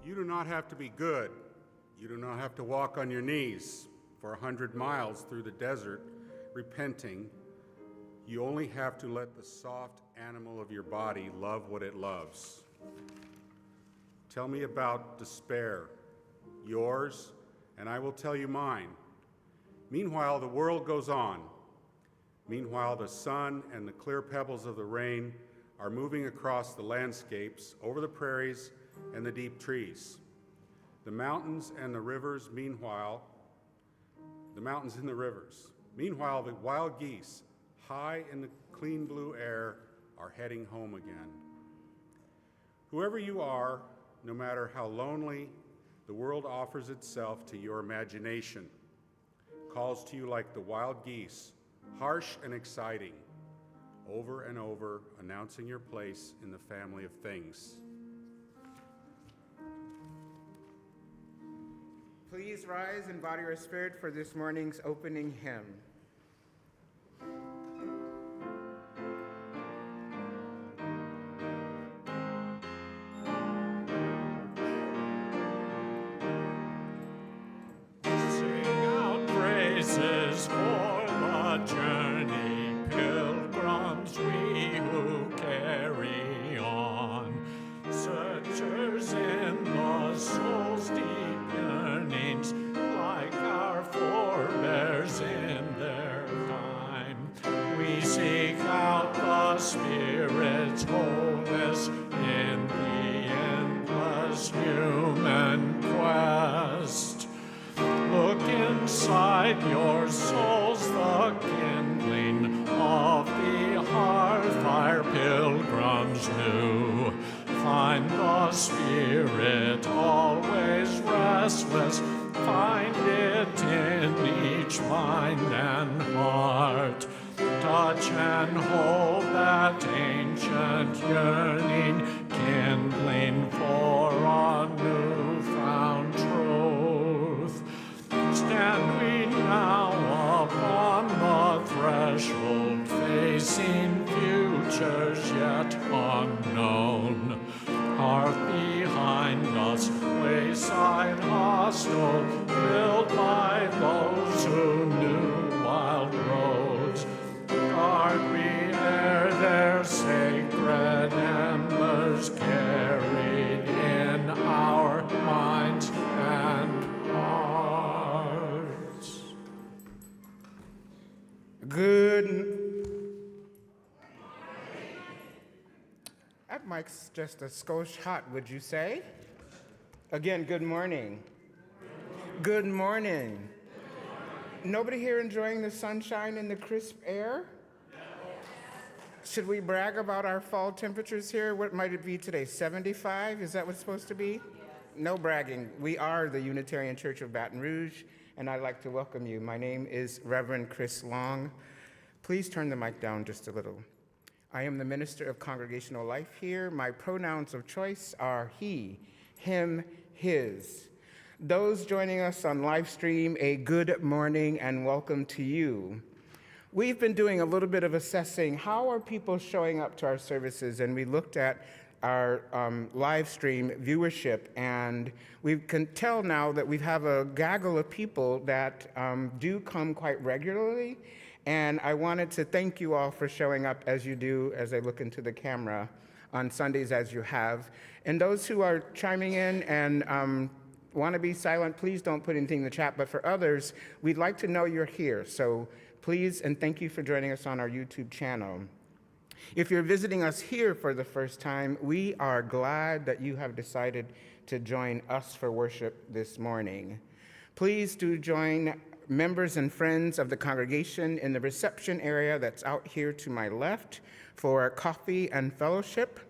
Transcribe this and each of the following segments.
You do not have to be good. You do not have to walk on your knees for 100 miles through the desert repenting. You only have to let the soft animal of your body love what it loves. Tell me about despair, yours, and I will tell you mine. Meanwhile, the world goes on. Meanwhile, the sun and the clear pebbles of the rain are moving across the landscapes, over the prairies and the deep trees. The mountains and the rivers, meanwhile, the mountains and the rivers. Meanwhile, the wild geese, high in the clean blue air, are heading home again. Whoever you are, no matter how lonely, the world offers itself to your imagination, calls to you like the wild geese, harsh and exciting, over and over, announcing your place in the family of things. Please rise and body your spirit for this morning's opening hymn. Sing out praises for the journey, pilgrims we who carry on, searchers in the soul's deep yearnings, like our forebears in their time. We seek out the Spirit's wholeness in the endless human quest. Look inside your souls, the kindling of the hearth fire pilgrims new. Find the Spirit always restless, find it in each mind and heart. Touch and hold that ancient yearning, kindling for a newfound truth. Stand we now upon the threshold, facing futures yet unknown. Hearth behind us, wayside hostel, built by those who knew wild roads. Guard we ere their sacred embers carried in our minds and hearts. Good. That mic's just a skosh hot, would you say? Again, good morning. Good morning. Nobody here enjoying the sunshine and the crisp air? Should we brag about our fall temperatures here? What might it be today? 75? Is that what it's supposed to be? No bragging. We are the Unitarian Church of Baton Rouge, and I'd like to welcome you. My name is Reverend Chris Long. Please turn the mic down just a little. I am the Minister of Congregational Life here. My pronouns of choice are he, him, his. Those joining us on live stream, a good morning and welcome to you. We've been doing a little bit of assessing how are people showing up to our services, and we looked at our live stream viewership, and we can tell now that we have a gaggle of people that do come quite regularly. And I wanted to thank you all for showing up as you do, as I look into the camera on Sundays as you have. And those who are chiming in and want to be silent, please don't put anything in the chat. But for others, we'd like to know you're here. So please, and thank you for joining us on our YouTube channel. If you're visiting us here for the first time, we are glad that you have decided to join us for worship this morning. Please do join members and friends of the congregation in the reception area that's out here to my left for coffee and fellowship.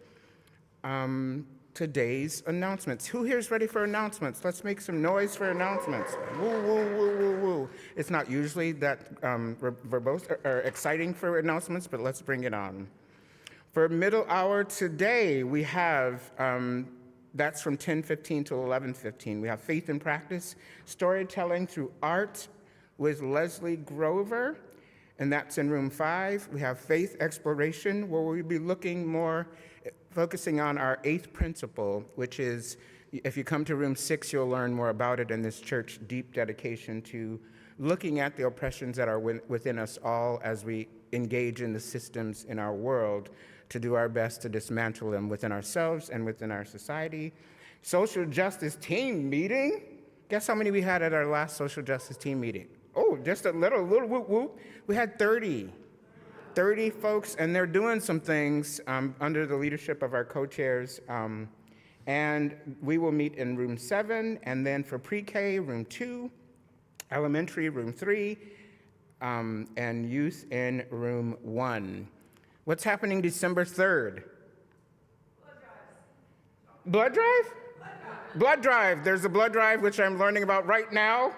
Today's announcements. Who here is ready for announcements? Let's make some noise for announcements. Woo, woo, woo, woo, woo. It's not usually that verbose or exciting for announcements, but let's bring it on. For middle hour today, we have that's from 10:15 to 11:15. We have Faith in Practice, storytelling through art with Leslie Grover, and that's in room 5. We have Faith Exploration, where we'll be looking more, focusing on our 8th principle, which is If you come to room 6, you'll learn more about it in this church deep dedication to looking at the oppressions that are within us all as we engage in the systems in our world to do our best to dismantle them within ourselves and within our society. Social justice team meeting. Guess how many we had at our last social justice team meeting? Oh, just a little whoop whoop. We had 30 folks, and they're doing some things under the leadership of our co-chairs. And we will meet in room 7, and then for pre-K, room 2, elementary, room 3, and youth in room 1. What's happening December 3rd? Blood drive? Blood drive. There's a blood drive, which I'm learning about right now.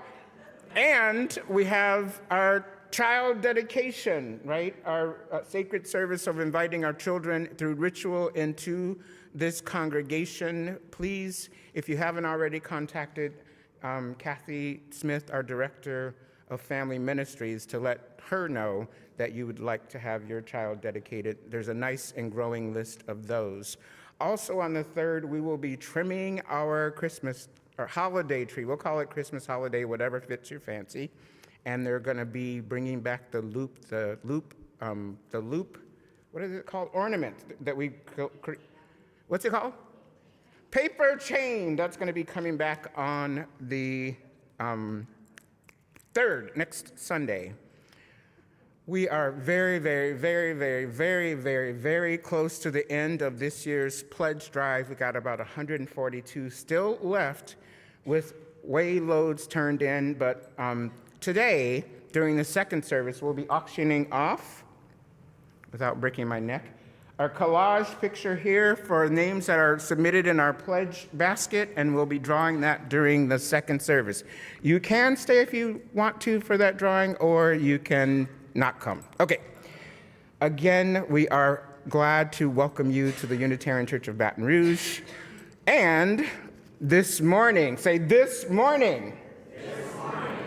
And we have our child dedication, right? Our sacred service of inviting our children through ritual into this congregation. Please, if you haven't already contacted Kathy Smith, our Director of Family Ministries, to let her know that you would like to have your child dedicated. There's a nice and growing list of those. Also on the 3rd, we will be trimming our Christmas or holiday tree. We'll call it Christmas holiday, whatever fits your fancy. And they're going to be bringing back the loop, what is it called? Ornament that we, what's it called? Paper chain. That's going to be coming back on the 3rd, next Sunday. We are very, very, very, very, very, very, very close to the end of this year's pledge drive. We got about 142 still left with way loads turned in, but today, during the second service, we'll be auctioning off, without breaking my neck, our collage picture here for names that are submitted in our pledge basket, and we'll be drawing that during the second service. You can stay if you want to for that drawing, or you can not come. Okay. Again, we are glad to welcome you to the Unitarian Church of Baton Rouge. And this morning, say this morning,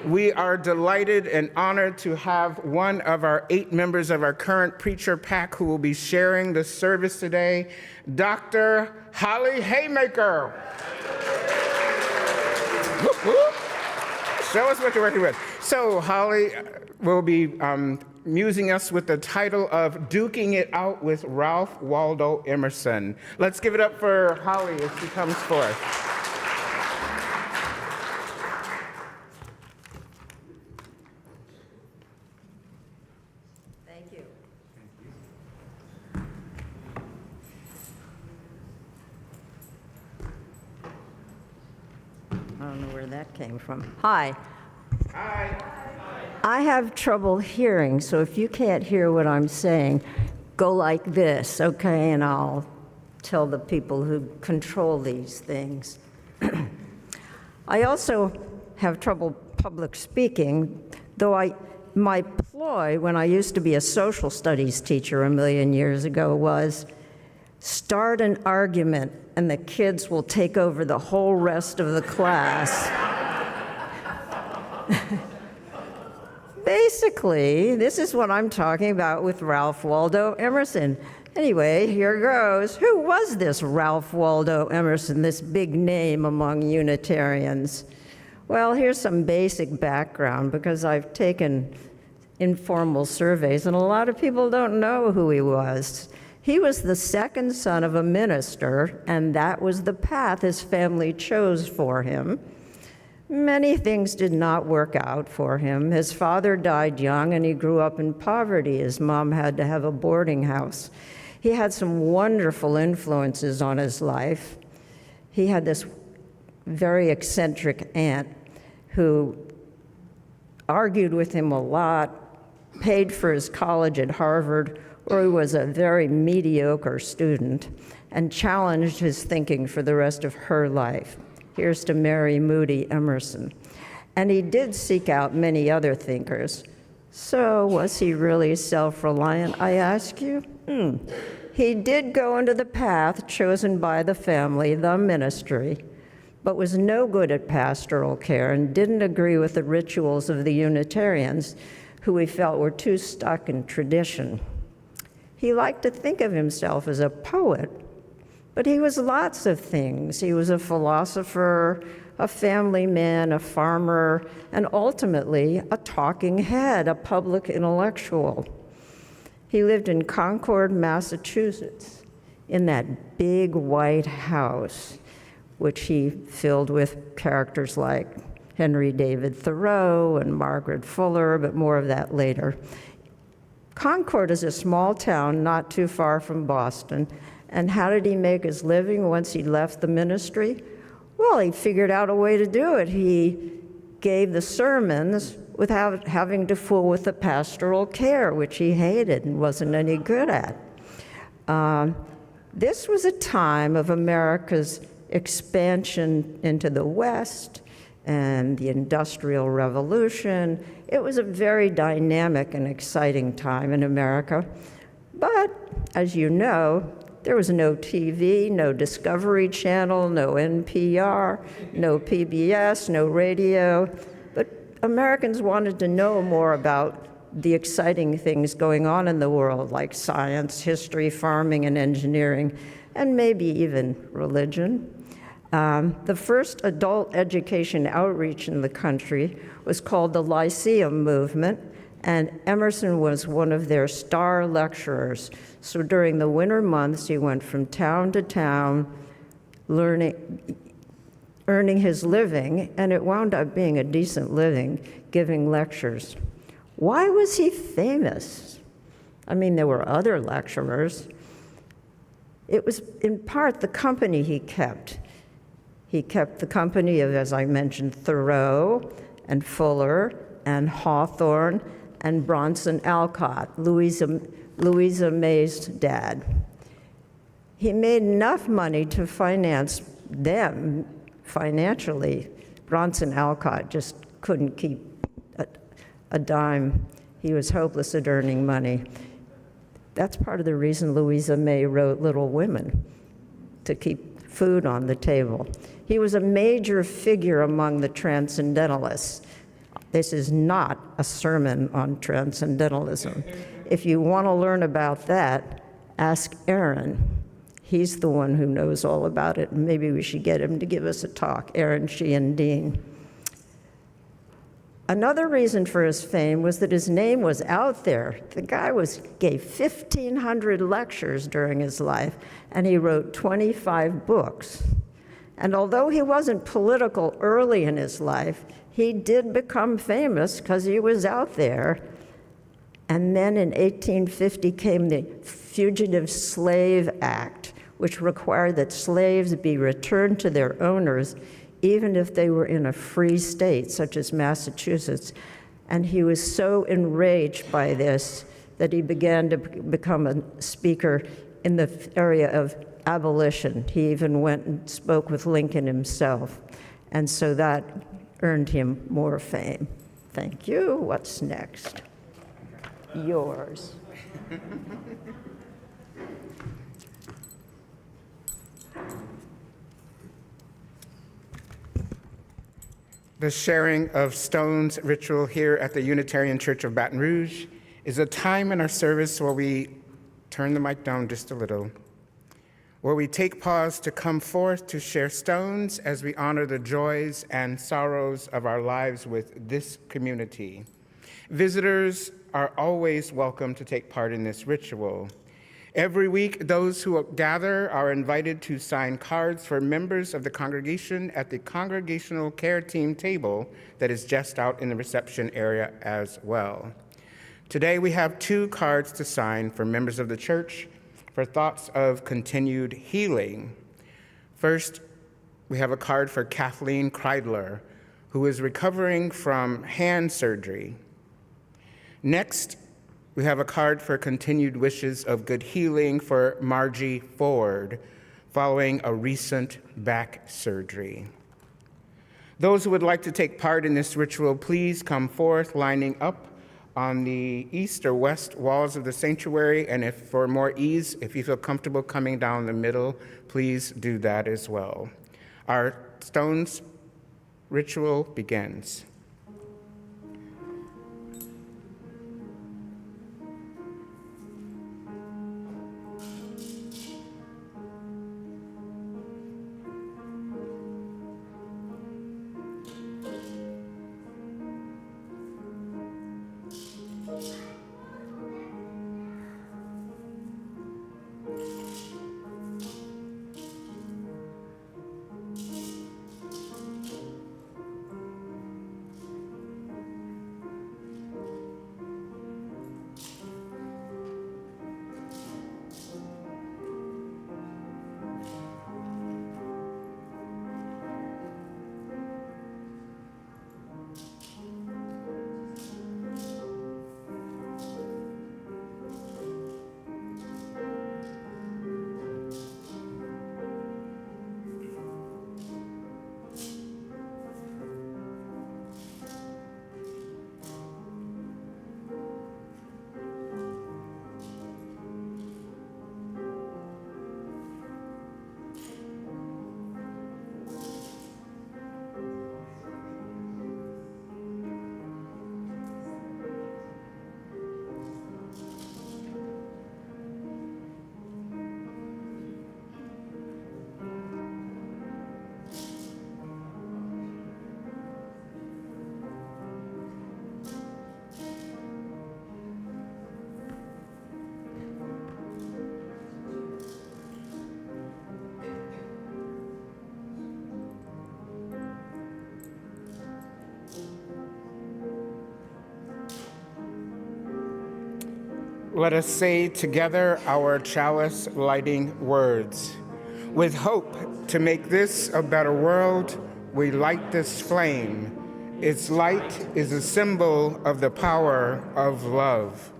we are delighted and honored to have one of our 8 members of our current preacher pack who will be sharing the service today, Dr. Holly Haymaker. Whoop, whoop. Show us what you're working with. So Holly will be musing us with the title of Duking It Out with Ralph Waldo Emerson. Let's give it up for Holly as she comes forth. Thank you. I don't know where that came from. Hi. Hi. I have trouble hearing, so if you can't hear what I'm saying, go like this, okay? And I'll tell the people who control these things. I also have trouble public speaking, though my ploy when I used to be a social studies teacher a million years ago was start an argument and the kids will take over the whole rest of the class. Basically, this is what I'm talking about with Ralph Waldo Emerson. Anyway, here goes. Who was this Ralph Waldo Emerson, this big name among Unitarians? Well, here's some basic background because I've taken informal surveys and a lot of people don't know who he was. He was the second son of a minister, and that was the path his family chose for him. Many things did not work out for him. His father died young, and he grew up in poverty. His mom had to have a boarding house. He had some wonderful influences on his life. He had this very eccentric aunt who argued with him a lot, paid for his college at Harvard, where he was a very mediocre student, and challenged his thinking for the rest of her life. Here's to Mary Moody Emerson. And he did seek out many other thinkers. So was he really self-reliant, I ask you? He did go into the path chosen by the family, the ministry, but was no good at pastoral care and didn't agree with the rituals of the Unitarians, who he felt were too stuck in tradition. He liked to think of himself as a poet, But he was lots of things. He was a philosopher, a family man, a farmer, and ultimately a talking head, a public intellectual. He lived in Concord, Massachusetts, in that big white house, which he filled with characters like Henry David Thoreau and Margaret Fuller, but more of that later. Concord is a small town not too far from Boston. And how did he make his living once he left the ministry? Well, he figured out a way to do it. He gave the sermons without having to fool with the pastoral care, which he hated and wasn't any good at. This was a time of America's expansion into the West and the Industrial Revolution. It was a very dynamic and exciting time in America. But, as you know, there was no TV, no Discovery Channel, no NPR, no PBS, no radio. But Americans wanted to know more about the exciting things going on in the world, like science, history, farming, and engineering, and maybe even religion. The first adult education outreach in the country was called the Lyceum Movement, and Emerson was one of their star lecturers. So during the winter months, he went from town to town, earning his living, and it wound up being a decent living, giving lectures. Why was he famous? I mean, there were other lecturers. It was in part the company he kept. He kept the company of, as I mentioned, Thoreau and Fuller and Hawthorne and Bronson Alcott, Louisa May's dad. He made enough money to finance them financially. Bronson Alcott just couldn't keep a dime. He was hopeless at earning money. That's part of the reason Louisa May wrote Little Women, to keep food on the table. He was a major figure among the transcendentalists. This is not a sermon on transcendentalism. If you want to learn about that, ask Aaron. He's the one who knows all about it, and maybe we should get him to give us a talk, Aaron Sheehan-Dean. Another reason for his fame was that his name was out there. The guy gave 1,500 lectures during his life, and he wrote 25 books. And although he wasn't political early in his life, he did become famous because he was out there. And then in 1850 came the Fugitive Slave Act, which required that slaves be returned to their owners even if they were in a free state, such as Massachusetts. And he was so enraged by this that he began to become a speaker in the area of abolition. He even went and spoke with Lincoln himself. And so that earned him more fame. Thank you. What's next? Yours. The sharing of stones ritual here at the Unitarian Church of Baton Rouge is a time in our service where we turn the mic down just a little, where we take pause to come forth to share stones as we honor the joys and sorrows of our lives with this community. Visitors are always welcome to take part in this ritual. Every week, those who gather are invited to sign cards for members of the congregation at the Congregational Care Team table that is just out in the reception area as well. Today, we have 2 cards to sign for members of the church for thoughts of continued healing. First, we have a card for Kathleen Kreidler, who is recovering from hand surgery. Next, we have a card for continued wishes of good healing for Margie Ford following a recent back surgery. Those who would like to take part in this ritual, please come forth lining up on the east or west walls of the sanctuary, and if for more ease, if you feel comfortable coming down the middle, please do that as well. Our stones ritual begins. let us say together our chalice lighting words. With hope to make this a better world, we light this flame. Its light is a symbol of the power of love.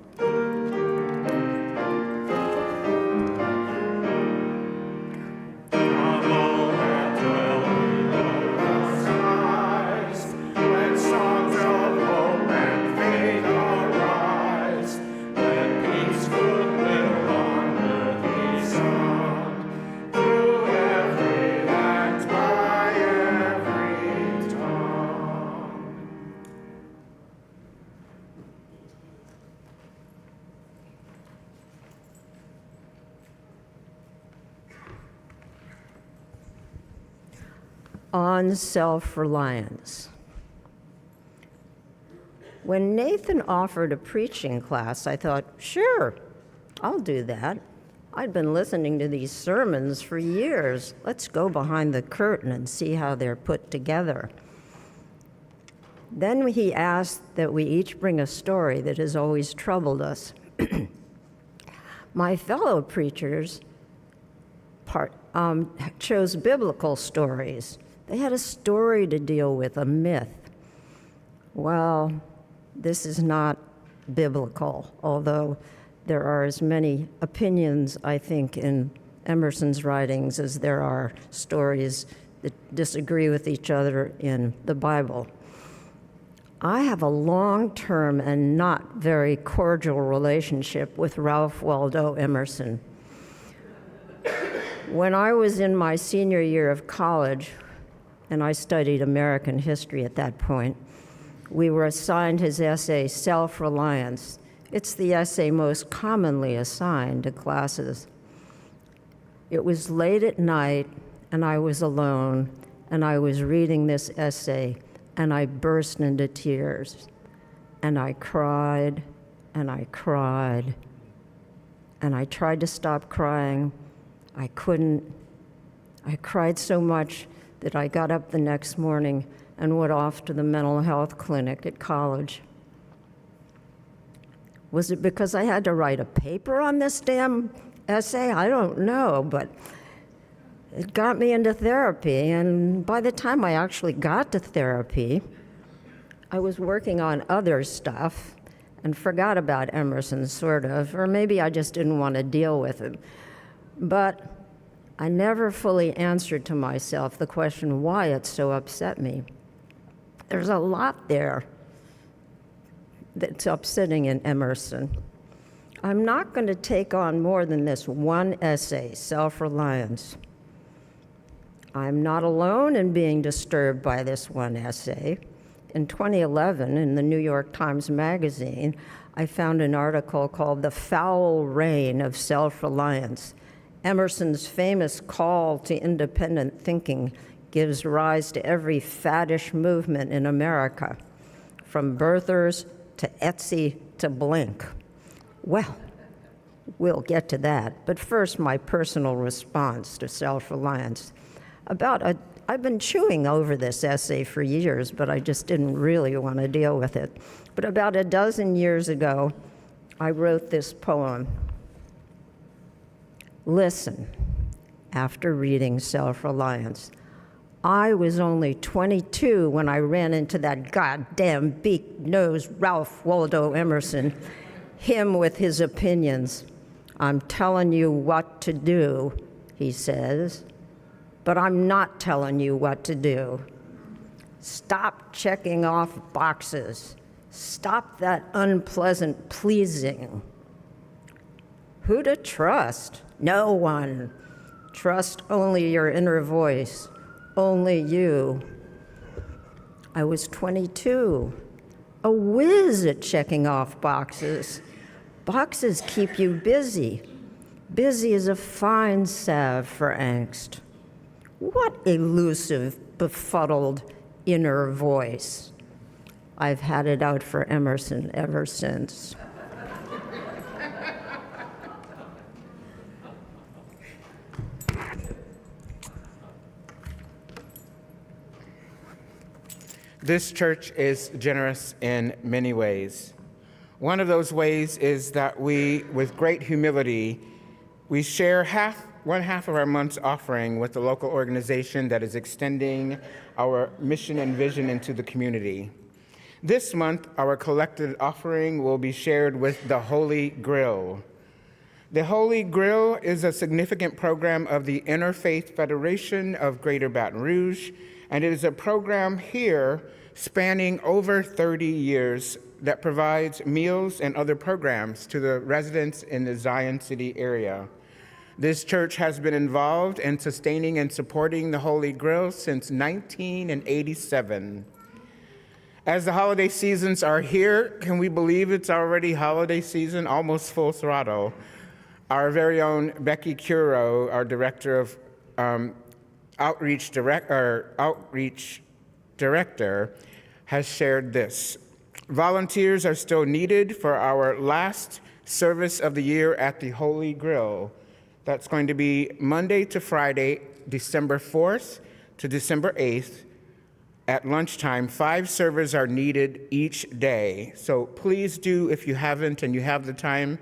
On self-reliance. When Nathan offered a preaching class, I thought, sure, I'll do that. I'd been listening to these sermons for years. Let's go behind the curtain and see how they're put together. Then he asked that we each bring a story that has always troubled us. My fellow preachers chose biblical stories. They had a story to deal with, a myth. Well, this is not biblical, although there are as many opinions, I think, in Emerson's writings as there are stories that disagree with each other in the Bible. I have a long-term and not very cordial relationship with Ralph Waldo Emerson. When I was in my senior year of college, and I studied American history at that point, we were assigned his essay, Self-Reliance. It's the essay most commonly assigned to classes. It was late at night, and I was alone, and I was reading this essay, and I burst into tears. And I cried, and I cried, and I tried to stop crying. I couldn't. I cried so much that I got up the next morning and went off to the mental health clinic at college. Was it because I had to write a paper on this damn essay? I don't know, but it got me into therapy, and by the time I actually got to therapy, I was working on other stuff and forgot about Emerson, sort of, or maybe I just didn't want to deal with him. But I never fully answered to myself the question why it so upset me. There's a lot there that's upsetting in Emerson. I'm not going to take on more than this one essay, Self-Reliance. I'm not alone in being disturbed by this one essay. In 2011, in the New York Times Magazine, I found an article called The Foul Reign of Self-Reliance. Emerson's famous call to independent thinking gives rise to every faddish movement in America, from birthers to Etsy to Blink. Well, we'll get to that, but first, my personal response to self-reliance. I've been chewing over this essay for years, but I just didn't really want to deal with it. But about a dozen years ago, I wrote this poem. Listen, after reading Self-Reliance, I was only 22 when I ran into that goddamn beak-nosed Ralph Waldo Emerson, him with his opinions. I'm telling you what to do, he says, but I'm not telling you what to do. Stop checking off boxes. Stop that unpleasant pleasing. Who to trust? No one. Trust only your inner voice, only you. I was 22, a whiz at checking off boxes. Boxes keep you busy. Busy is a fine salve for angst. What elusive, befuddled inner voice. I've had it out for Emerson ever since. This church is generous in many ways. One of those ways is that we, with great humility, we share one half of our month's offering with the local organization that is extending our mission and vision into the community. This month, our collected offering will be shared with the Holy Grill. The Holy Grill is a significant program of the Interfaith Federation of Greater Baton Rouge, and it is a program here spanning over 30 years that provides meals and other programs to the residents in the Zion City area. This church has been involved in sustaining and supporting the Holy Grill since 1987. As the holiday seasons are here, can we believe it's already holiday season, almost full throttle? Our very own Becky Curo, our Director of Outreach Director, has shared this. Volunteers are still needed for our last service of the year at the Holy Grill. That's going to be Monday to Friday, December 4th to December 8th. At lunchtime, 5 servers are needed each day. So please do, if you haven't and you have the time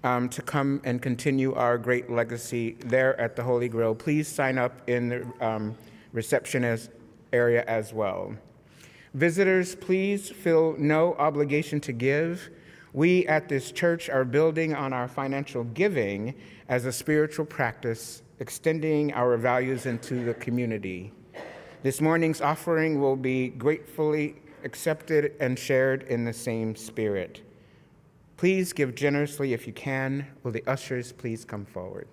to come and continue our great legacy there at the Holy Grill, please sign up in the receptionist area as well. Visitors, please feel no obligation to give. We at this church are building on our financial giving as a spiritual practice, extending our values into the community. This morning's offering will be gratefully accepted and shared in the same spirit. Please give generously if you can. Will the ushers please come forward?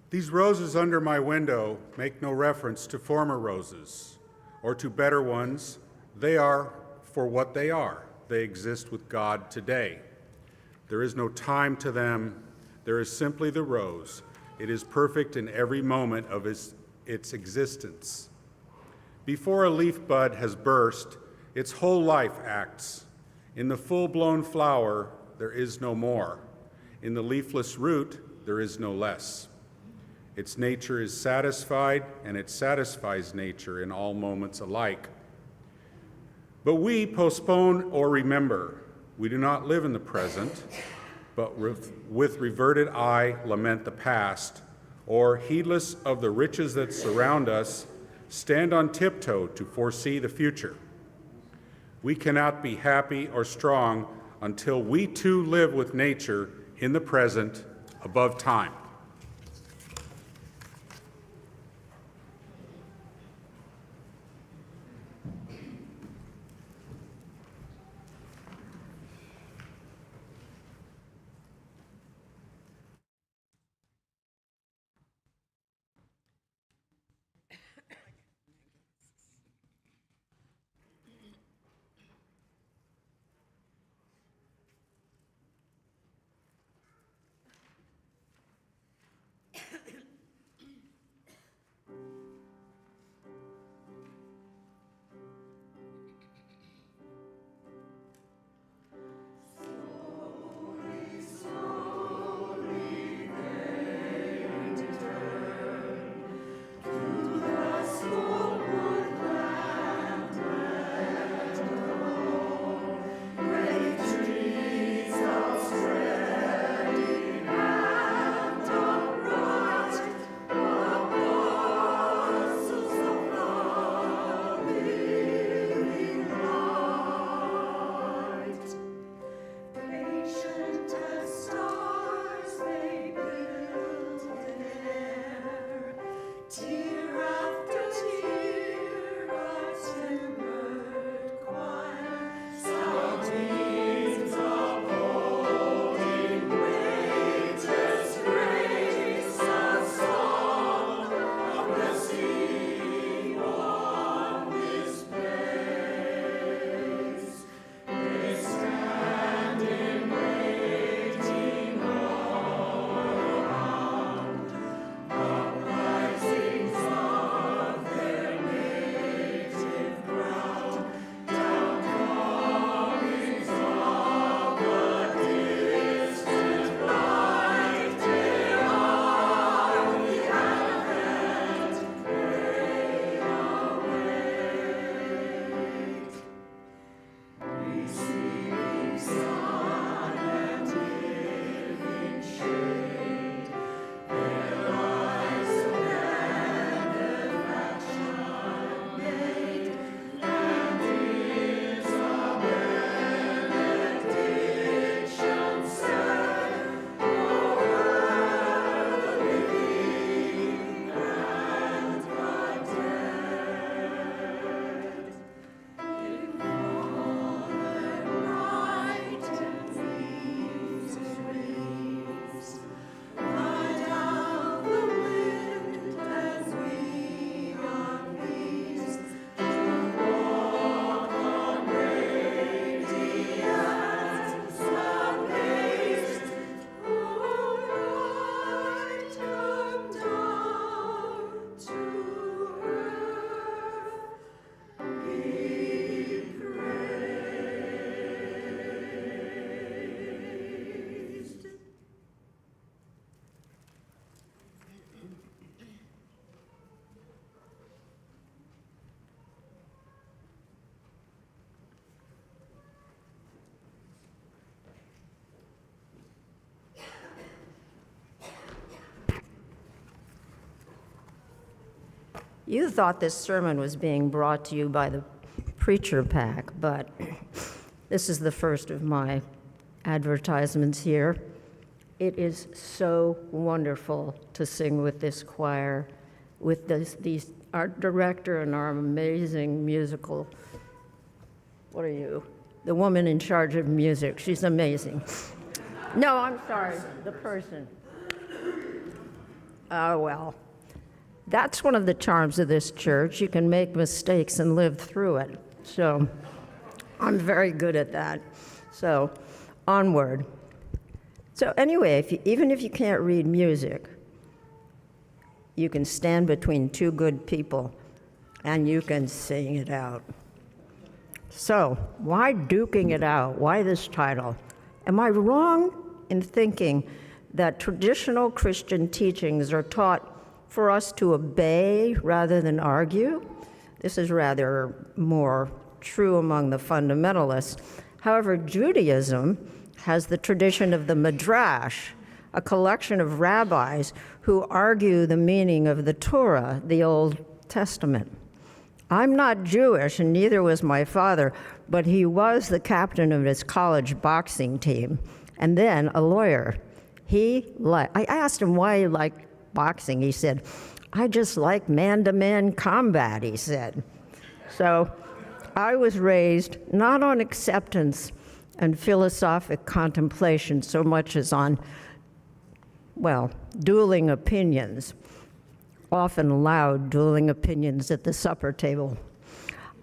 These roses under my window make no reference to former roses or to better ones. They are for what they are. They exist with God today. There is no time to them. There is simply the rose. It is perfect in every moment of its existence. Before a leaf bud has burst, its whole life acts. In the full-blown flower, there is no more. In the leafless root, there is no less. Its nature is satisfied, and it satisfies nature in all moments alike. But we postpone or remember. We do not live in the present, but with reverted eye lament the past, or heedless of the riches that surround us, stand on tiptoe to foresee the future. We cannot be happy or strong until we too live with nature in the present, above time. You thought this sermon was being brought to you by the preacher pack, but this is the first of my advertisements here. It is so wonderful to sing with this choir, with these our director and our amazing musical, what are you? The woman in charge of music. She's amazing. No, I'm sorry, the person. Oh, well. That's one of the charms of this church. You can make mistakes and live through it. So I'm very good at that. So onward. So anyway, even if you can't read music, you can stand between two good people and you can sing it out. So why duking it out? Why this title? Am I wrong in thinking that traditional Christian teachings are taught for us to obey rather than argue? This is rather more true among the fundamentalists. However, Judaism has the tradition of the Midrash, a collection of rabbis who argue the meaning of the Torah, the Old Testament. I'm not Jewish, and neither was my father, but he was the captain of his college boxing team, and then a lawyer. I asked him why he liked boxing. He said, "I just like man-to-man combat," he said. So I was raised not on acceptance and philosophic contemplation so much as on, well, dueling opinions, often loud dueling opinions at the supper table.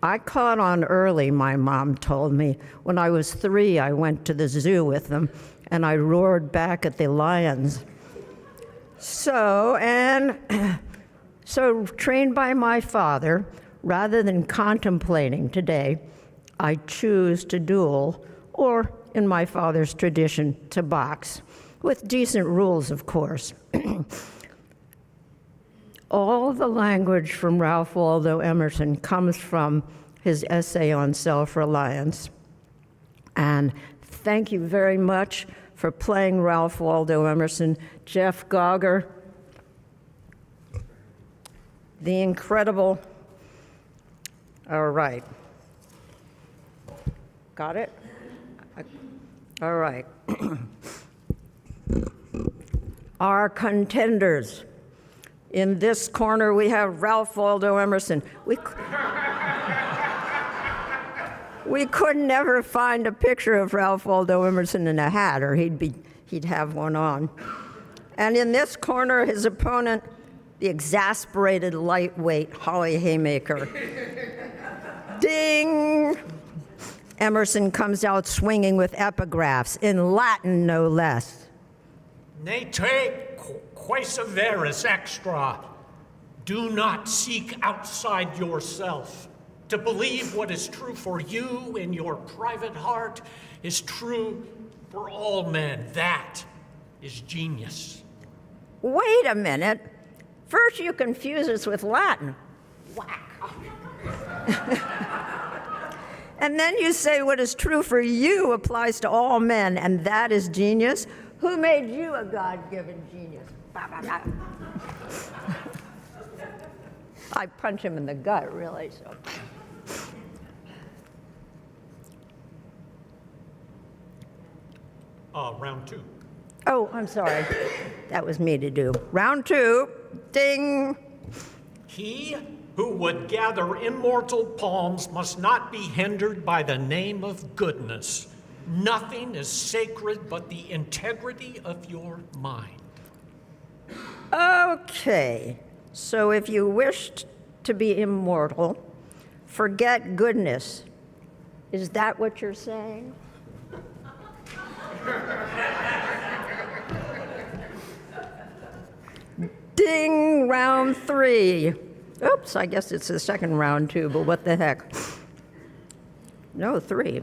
I caught on early, my mom told me. When I was 3, I went to the zoo with them, and I roared back at the lions. So trained by my father, rather than contemplating today, I choose to duel, or in my father's tradition, to box, with decent rules, of course. All the language from Ralph Waldo Emerson comes from his essay on self-reliance. And thank you very much for playing Ralph Waldo Emerson. Jeff Gauger, the incredible, all right. Got it? All right. Our contenders. In this corner, we have Ralph Waldo Emerson. We could never find a picture of Ralph Waldo Emerson in a hat, or he'd have one on. And in this corner, his opponent, the exasperated lightweight Holly Haymaker. Ding! Emerson comes out swinging with epigraphs, in Latin no less. Ne te quaeseveris extra. Do not seek outside yourself. To believe what is true for you in your private heart is true for all men. That is genius. Wait a minute. First you confuse us with Latin. Whack. And then you say what is true for you applies to all men, and that is genius. Who made you a God-given genius? I punch him in the gut, really, so. Round 2. Oh, I'm sorry. That was me to do. Round 2, ding. He who would gather immortal palms must not be hindered by the name of goodness. Nothing is sacred but the integrity of your mind. Okay, so if you wished to be immortal, forget goodness. Is that what you're saying? Ding, round 3. Oops, I guess it's the second round too, but what the heck? No, 3.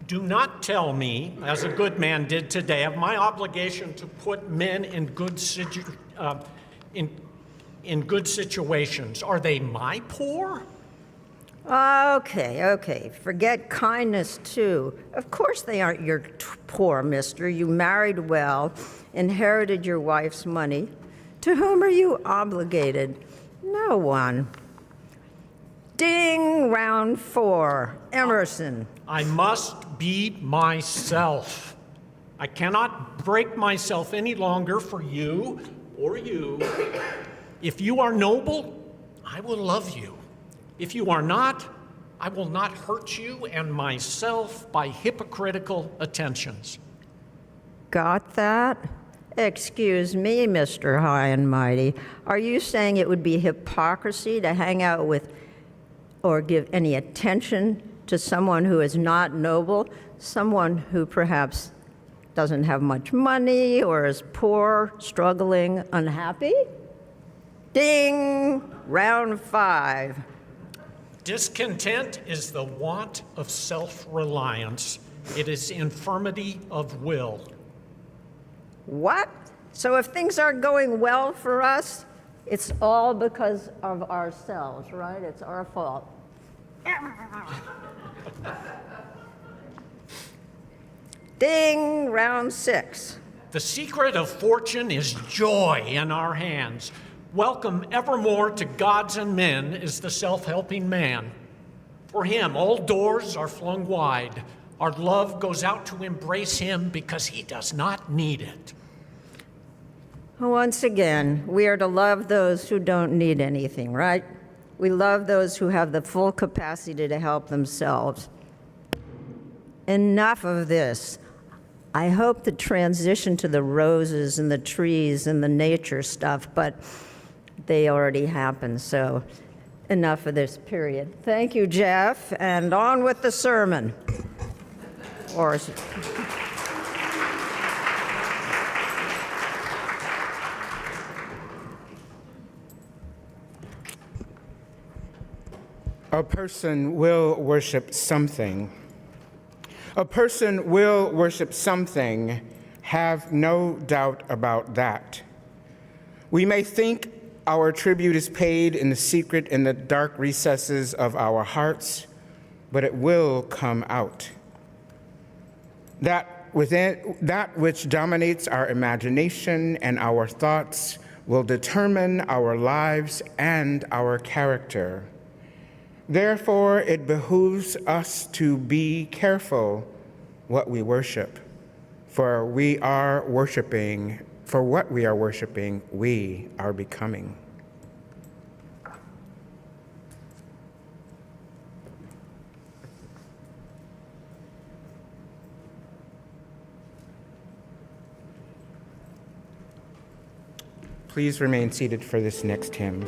Do not tell me, as a good man did today, of my obligation to put men in good situations. Are they my poor? Okay. Forget kindness, too. Of course they aren't your poor, mister. You married well, inherited your wife's money. To whom are you obligated? No one. Ding, round 4. Emerson. I must be myself. I cannot break myself any longer for you or you. If you are noble, I will love you. If you are not, I will not hurt you and myself by hypocritical attentions. Got that? Excuse me, Mr. High and Mighty. Are you saying it would be hypocrisy to hang out with or give any attention to someone who is not noble, someone who perhaps doesn't have much money or is poor, struggling, unhappy? Ding! Round 5. Discontent is the want of self-reliance. It is infirmity of will. What? So if things aren't going well for us, it's all because of ourselves, right? It's our fault. Ding, round 6. The secret of fortune is joy in our hands. Welcome evermore to gods and men is the self-helping man. For him, all doors are flung wide. Our love goes out to embrace him because he does not need it. Once again, we are to love those who don't need anything, right? We love those who have the full capacity to help themselves. Enough of this. I hope the transition to the roses and the trees and the nature stuff, but they already happened, so enough of this, period. Thank you, Jeff, and on with the sermon. Or a person will worship something. A person will worship something, have no doubt about that. We may think our tribute is paid in the secret, in the dark recesses of our hearts, but it will come out. That which dominates our imagination and our thoughts will determine our lives and our character. Therefore, it behooves us to be careful what we worship, for we are worshiping, for what we are worshiping, we are becoming. Please remain seated for this next hymn.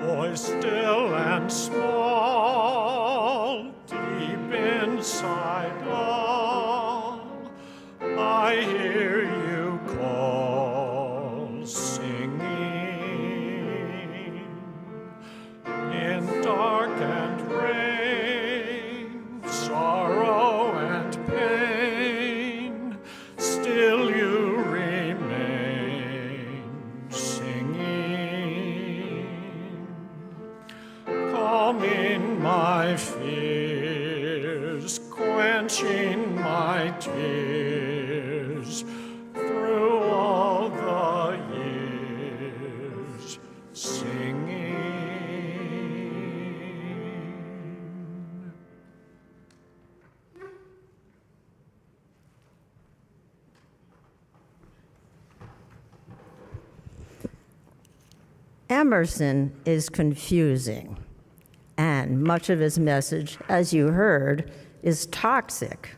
Voice still and small, deep inside long, I hear you call, singing. In dark and rain, sorrow and pain, still you remain, singing. Calming my fears, quenching my tears, through all the years, singing. Emerson is confusing, and much of his message, as you heard, is toxic.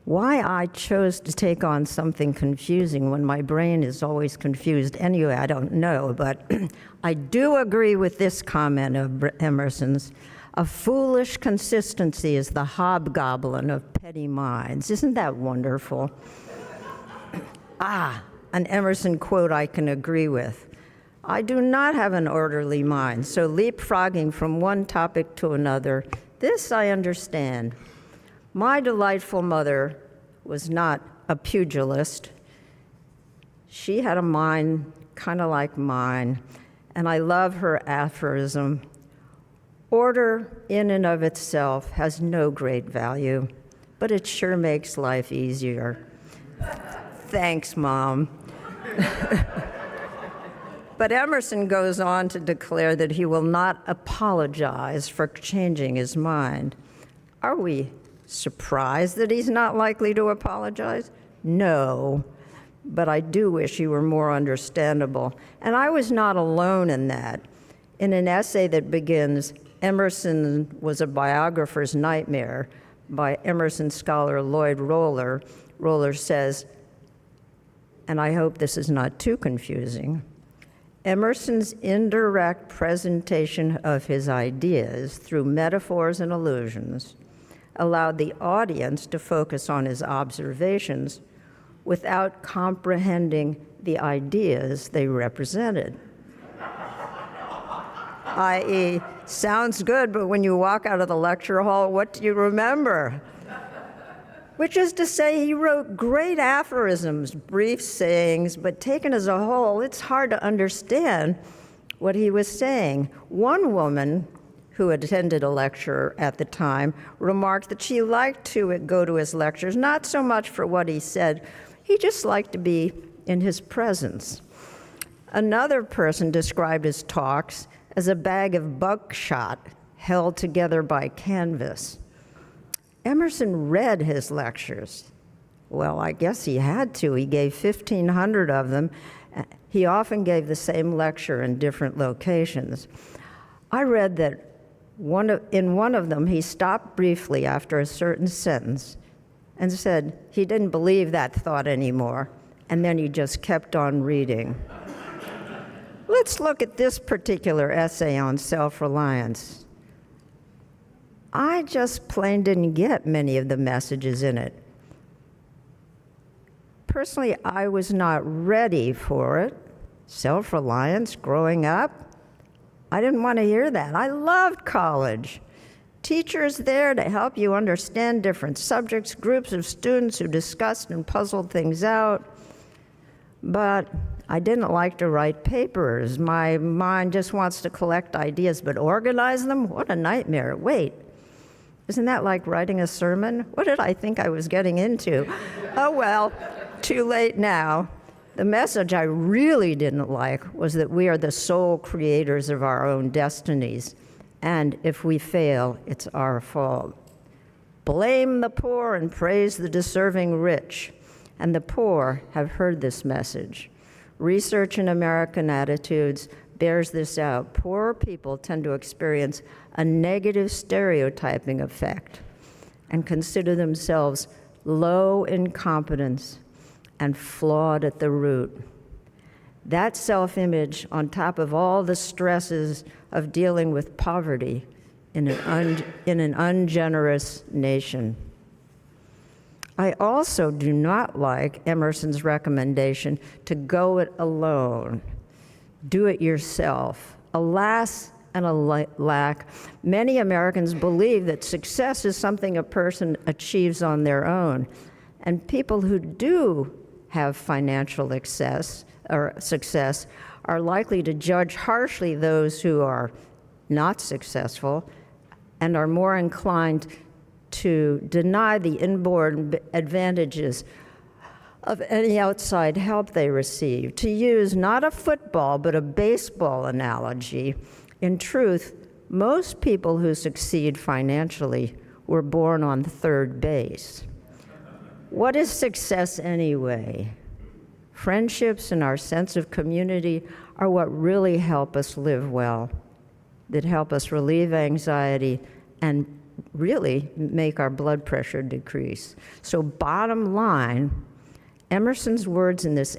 Why I chose to take on something confusing when my brain is always confused anyway, I don't know, but I do agree with this comment of Emerson's. A foolish consistency is the hobgoblin of petty minds. Isn't that wonderful? An Emerson quote I can agree with. I do not have an orderly mind, so leapfrogging from one topic to another, this I understand. My delightful mother was not a pugilist. She had a mind kind of like mine, and I love her aphorism, "Order in and of itself has no great value, but it sure makes life easier." Thanks, Mom. But Emerson goes on to declare that he will not apologize for changing his mind. Are we surprised that he's not likely to apologize? No, but I do wish he were more understandable. And I was not alone in that. In an essay that begins, "Emerson was a biographer's nightmare," by Emerson scholar Lloyd Roller, Roller says, and I hope this is not too confusing, Emerson's indirect presentation of his ideas through metaphors and allusions allowed the audience to focus on his observations without comprehending the ideas they represented. I.e., sounds good, but when you walk out of the lecture hall, what do you remember? Which is to say, he wrote great aphorisms, brief sayings, but taken as a whole, it's hard to understand what he was saying. One woman who attended a lecture at the time remarked that she liked to go to his lectures, not so much for what he said, he just liked to be in his presence. Another person described his talks as a bag of buckshot held together by canvas. Emerson read his lectures. Well, I guess he had to. He gave 1,500 of them. He often gave the same lecture in different locations. I read that in one of them, he stopped briefly after a certain sentence and said he didn't believe that thought anymore, and then he just kept on reading. Let's look at this particular essay on self-reliance. I just plain didn't get many of the messages in it. Personally, I was not ready for it. Self-reliance, growing up, I didn't want to hear that. I loved college. Teachers there to help you understand different subjects, groups of students who discussed and puzzled things out. But I didn't like to write papers. My mind just wants to collect ideas, but organize them? What a nightmare. Wait, isn't that like writing a sermon? What did I think I was getting into? Oh well, too late now. The message I really didn't like was that we are the sole creators of our own destinies, and if we fail, it's our fault. Blame the poor and praise the deserving rich, and the poor have heard this message. Research in American attitudes bears this out. Poor people tend to experience a negative stereotyping effect and consider themselves low in competence and flawed at the root. That self-image, on top of all the stresses of dealing with poverty in an ungenerous nation. I also do not like Emerson's recommendation to go it alone. Do it yourself. Alas and alack, many Americans believe that success is something a person achieves on their own. And people who do have financial success are likely to judge harshly those who are not successful and are more inclined to deny the inborn advantages of any outside help they receive. To use not a football, but a baseball analogy, in truth, most people who succeed financially were born on third base. What is success anyway? Friendships and our sense of community are what really help us live well, that help us relieve anxiety and really make our blood pressure decrease. So bottom line, Emerson's words in this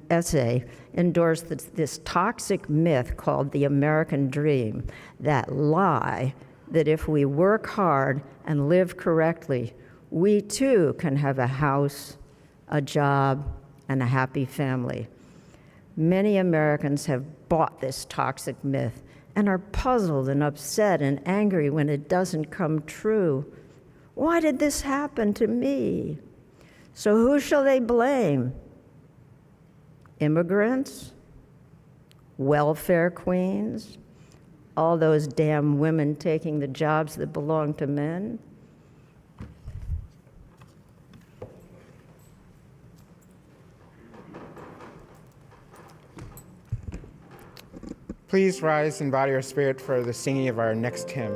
essay endorse this toxic myth called the American dream, that lie that if we work hard and live correctly, we too can have a house, a job, and a happy family. Many Americans have bought this toxic myth and are puzzled and upset and angry when it doesn't come true. Why did this happen to me? So who shall they blame? Immigrants? welfare queens, all those damn women taking the jobs that belong to men. Please rise in body or spirit for the singing of our next hymn.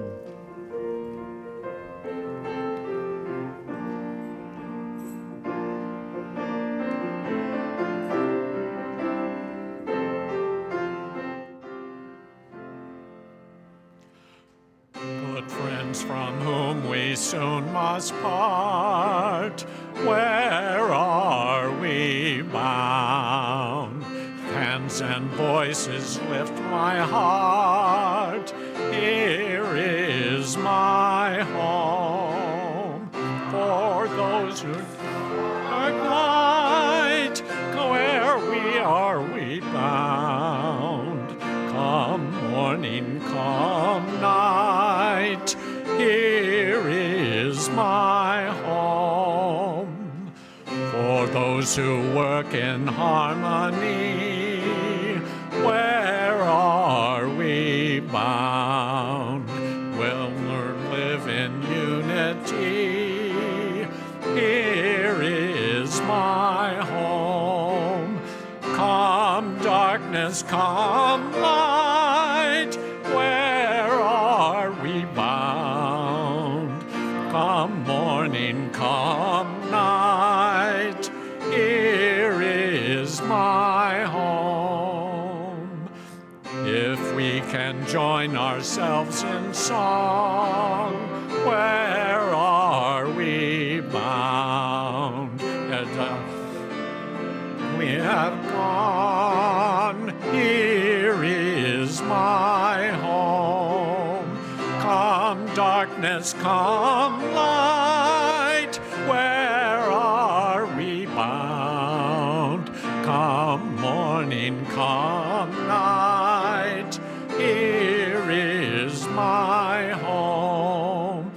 Good friends from whom we soon must part, where are we bound? Hands and voices lift my heart, here is my home. For those who dark light, where we bound? Come morning, come night, here is my home. For those who work in harmony, where are we bound? We'll live in unity, here is my home. Come darkness, come light, where are we bound? Come morning, come night, here is my home. If we can join ourselves in song, where are we bound? We have gone, here is my home. Come darkness, come light, where are we bound? Come morning, come night, here is my home.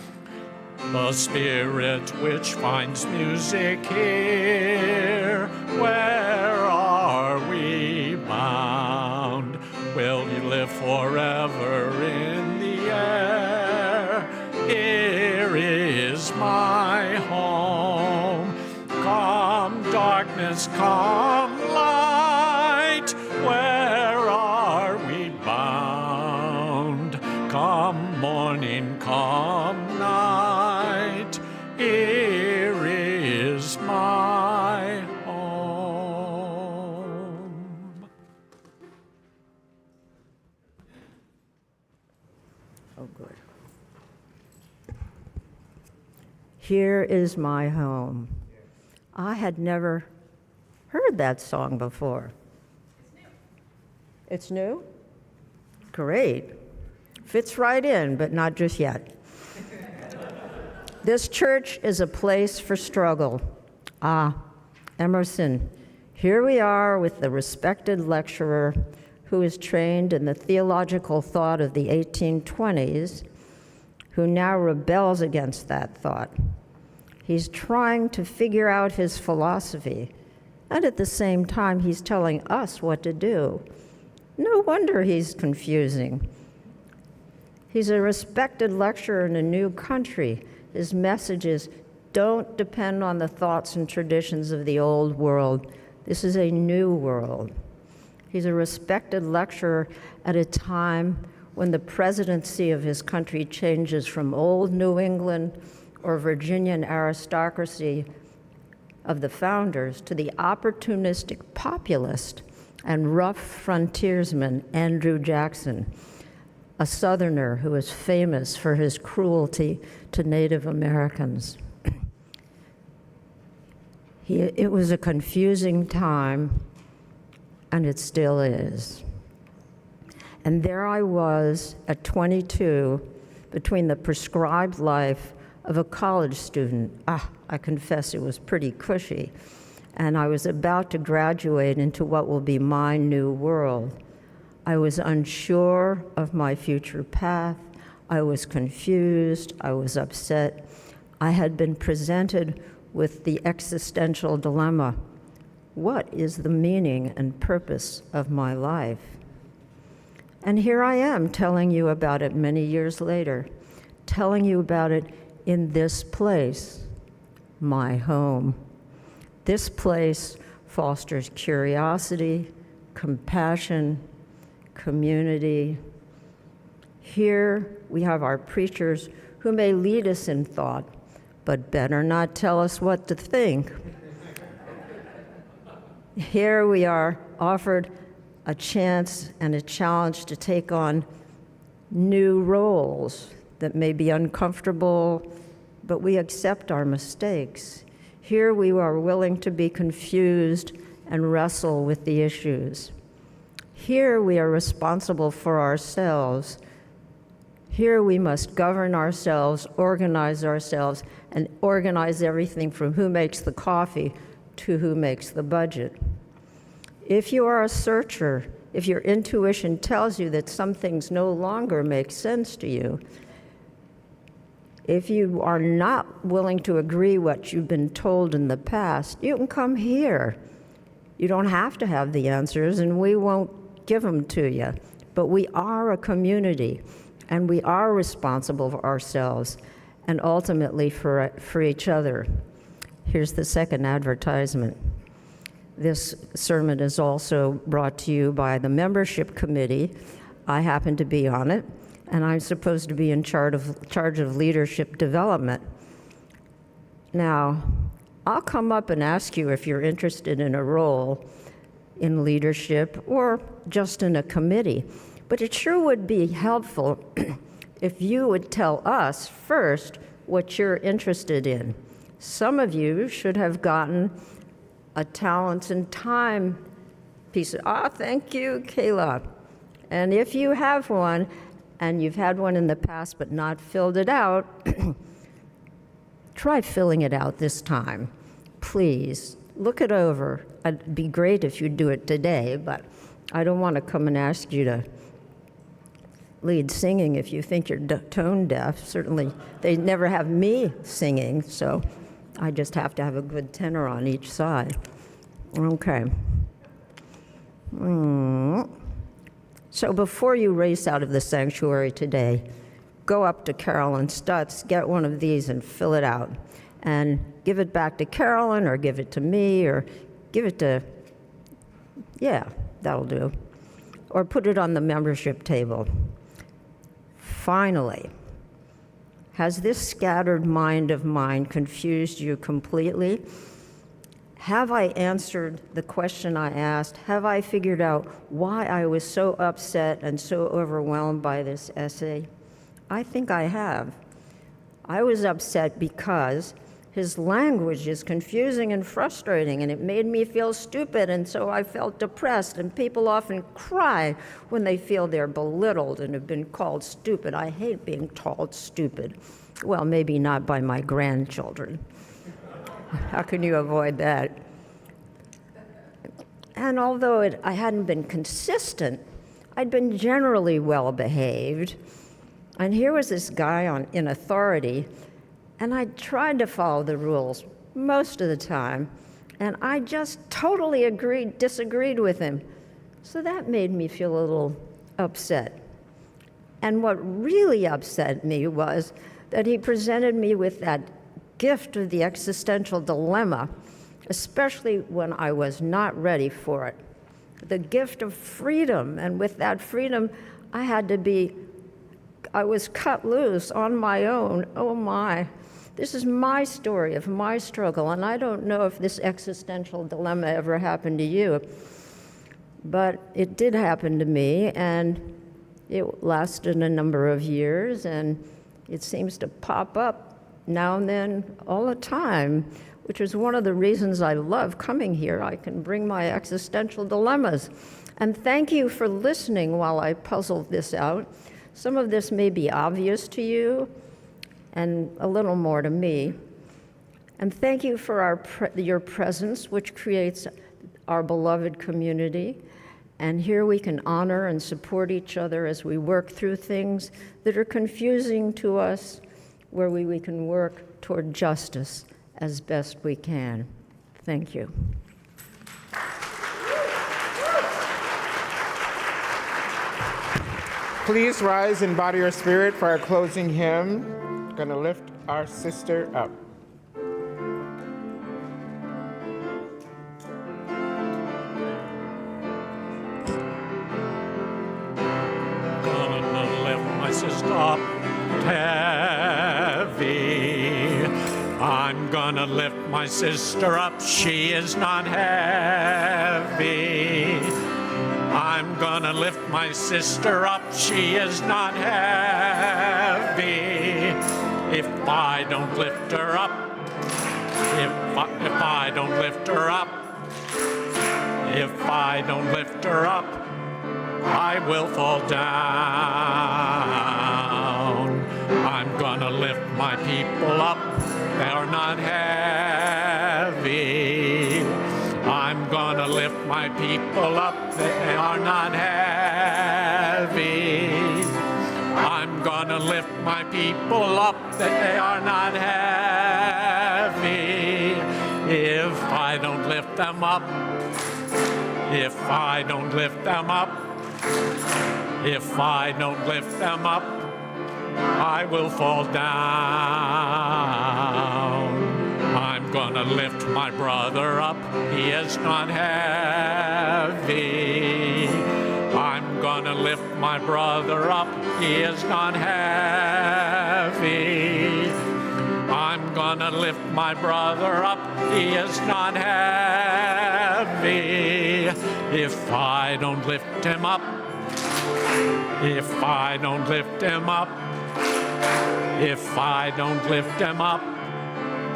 The spirit which finds music here, where are we bound? Will you live forever in the air? Here is my home. Come darkness, come light, where are we bound? Come morning, come night, here is my home. Oh, good. Here is my home. I had never heard that song before. It's new? Great. Fits right in, but not just yet. This church is a place for struggle. Ah, Emerson. Here we are with the respected lecturer who is trained in the theological thought of the 1820s, who now rebels against that thought. He's trying to figure out his philosophy, and at the same time, he's telling us what to do. No wonder he's confusing. He's a respected lecturer in a new country. His message is, don't depend on the thoughts and traditions of the old world. This is a new world. He's a respected lecturer at a time when the presidency of his country changes from old New England or Virginian aristocracy of the founders to the opportunistic populist and rough frontiersman Andrew Jackson, a Southerner who is famous for his cruelty to Native Americans. It was a confusing time, and it still is. And there I was at 22, between the prescribed life of a college student. I confess it was pretty cushy. And I was about to graduate into what will be my new world. I was unsure of my future path. I was confused. I was upset. I had been presented with the existential dilemma. What is the meaning and purpose of my life? And here I am telling you about it many years later, telling you about it in this place, my home. This place fosters curiosity, compassion, community. Here we have our preachers who may lead us in thought, but better not tell us what to think. Here we are offered a chance and a challenge to take on new roles that may be uncomfortable, but we accept our mistakes. Here we are willing to be confused and wrestle with the issues. Here we are responsible for ourselves. Here we must govern ourselves, and organize everything from who makes the coffee to who makes the budget. If you are a searcher, if your intuition tells you that some things no longer make sense to you, if you are not willing to agree what you've been told in the past, you can come here. You don't have to have the answers, and we won't give them to you. But we are a community, and we are responsible for ourselves and ultimately for each other. Here's the second advertisement. This sermon is also brought to you by the membership committee. I happen to be on it, and I'm supposed to be in charge of leadership development. Now, I'll come up and ask you if you're interested in a role in leadership or just in a committee. But it sure would be helpful if you would tell us first what you're interested in. Some of you should have gotten a talents and time piece. Thank you, Kayla. And if you have one, and you've had one in the past but not filled it out, try filling it out this time. Please, look it over. It'd be great if you'd do it today, but I don't want to come and ask you to lead singing if you think you're tone deaf. Certainly, they never have me singing, so I just have to have a good tenor on each side. Okay. So before you race out of the sanctuary today, go up to Carolyn Stutz, get one of these and fill it out. And give it back to Carolyn, or give it to me, or give it to, yeah, that'll do. Or put it on the membership table. Finally, has this scattered mind of mine confused you completely? Have I answered the question I asked? Have I figured out why I was so upset and so overwhelmed by this essay? I think I have. I was upset because his language is confusing and frustrating, and it made me feel stupid, and so I felt depressed, and people often cry when they feel they're belittled and have been called stupid. I hate being called stupid. Well, maybe not by my grandchildren. How can you avoid that? And although I hadn't been consistent, I'd been generally well behaved. And here was this guy in authority, and I tried to follow the rules most of the time, and I just totally disagreed with him. So that made me feel a little upset. And what really upset me was that he presented me with that gift of the existential dilemma, especially when I was not ready for it. The gift of freedom, and with that freedom, I was cut loose on my own. Oh my, this is my story of my struggle, and I don't know if this existential dilemma ever happened to you, but it did happen to me, and it lasted a number of years, and it seems to pop up now and then all the time, which is one of the reasons I love coming here. I can bring my existential dilemmas. And thank you for listening while I puzzled this out. Some of this may be obvious to you, and a little more to me. And thank you for your presence, which creates our beloved community. And here we can honor and support each other as we work through things that are confusing to us, where we can work toward justice as best we can. Thank you. Please rise in body or spirit for our closing hymn. Gonna lift our sister up. Gonna lift my sister up heavy. I'm gonna lift my sister up, she is not heavy. I'm gonna lift my sister up, she is not heavy. If I don't lift her up, if I don't lift her up, if I don't lift her up, I will fall down. I'm gonna lift my people up, they are not heavy. I'm gonna lift my people up, they are not heavy. I'm gonna lift my people up, they are not heavy. If I don't lift them up, if I don't lift them up, if I don't lift them up, I will fall down. I'm gonna lift my brother up, he is not heavy. I'm gonna lift my brother up, he is not heavy. I'm gonna lift my brother up, he is not heavy. If I don't lift him up, if I don't lift him up, if I don't lift him up,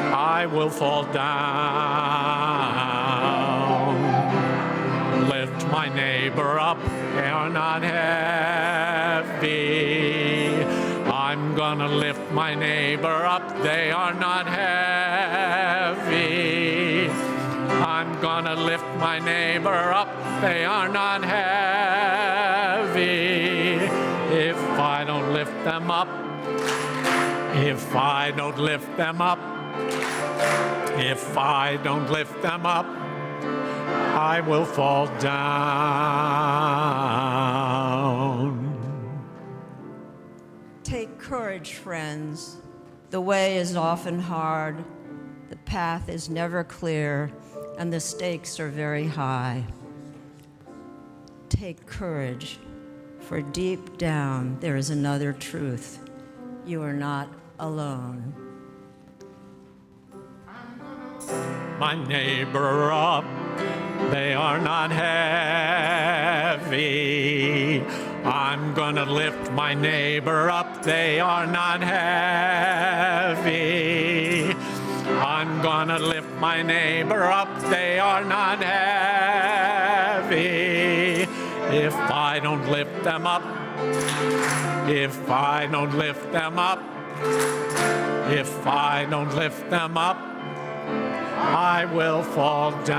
I will fall down. Lift my neighbor up, they are not heavy. I'm gonna lift my neighbor up, they are not heavy. I'm gonna lift my neighbor up, they are not heavy. If I don't lift them up, if I don't lift them up, if I don't lift them up, I will fall down. Take courage, friends. The way is often hard, the path is never clear, and the stakes are very high. Take courage, for deep down there is another truth. You are not alone. My neighbor up, they are not heavy. I'm gonna lift my neighbor up, they are not heavy. I'm gonna lift my neighbor up, they are not heavy. If I don't lift them up, if I don't lift them up, if I don't lift them up, I will fall down.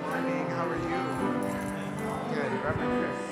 Morning, how are you? Good, Reverend Chris.